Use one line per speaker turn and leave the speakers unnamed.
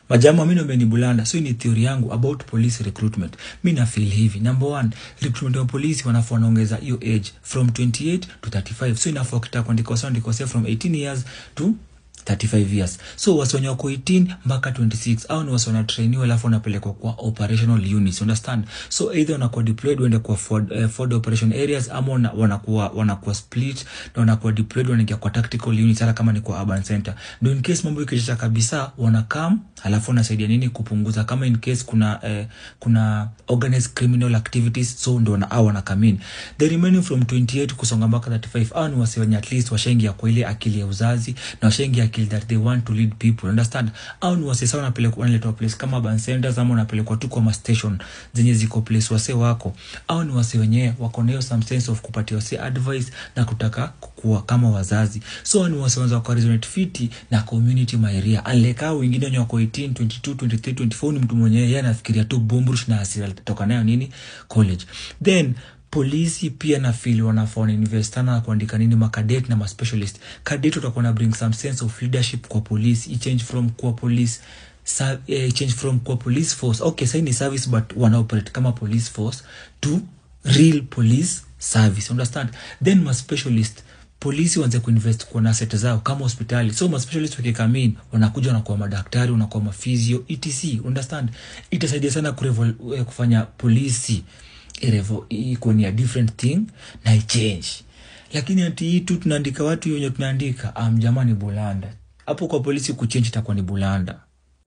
Majamaa mimi ndio bulanda. So ni theory yangu about police recruitment. Mimi na feel hivi. Number 1, recruitment wa polisi wanafaa wanaongeza hiyo age from 28 to 35. So inafaa kitaka kuandika from 18 years to 35 years. So wasonyo wako 18 mpaka 26 au ni wasonyo trainiwa alafu wanapelekwa kwa operational units, understand? So either wanakuwa deployed wende kwa forward operation areas ama wanakuwa split na wanakuwa deployed wanaingia kwa tactical units hata kama ni kwa urban center. Ndio in case mambo ikisha kabisa wanakam alafu wanasaidia nini kupunguza kama in case kuna organized criminal activities, so ndio wanakamini. The remaining from 28 kusonga mpaka 35 au ni wase at least washaingia kwa ile akili ya uzazi na washaingia that they want to lead people, understand? Au ni wase sawa wanaletwa place kama urban centers ama wanapelekwa tu kwa station zenye ziko place wase wako, au ni wase wenyewe wako nayo some sense of kupatia wase advice na kutaka kukua kama wazazi. So ni wase wanza kwa resonate fiti na community area. Aleka wengine wenye wako 18, 22, 23, 24 ni mtu mwenyewe yeye anafikiria tu bomburush na hasira toka nayo nini college. Then polisi pia na feel wanafaa invest na kuandika nini makadet na specialist. Cadet utakuwa na bring some sense of leadership kwa police, change from kwa police force. Okay, say ni service but wana operate kama police force to real police service, understand? Then ma specialist polisi wanze kuinvest kwa asset zao kama hospitali. So ma specialist wakikamin wanakuja na kwa madaktari, wanakuwa mafizio etc, understand? Itasaidia sana kufanya polisi iko ni a different thing na change. Lakini ati hii tu tunaandika watu wenye tunaandika jamani bulanda. Hapo kwa polisi kuchange itakuwa ni bulanda.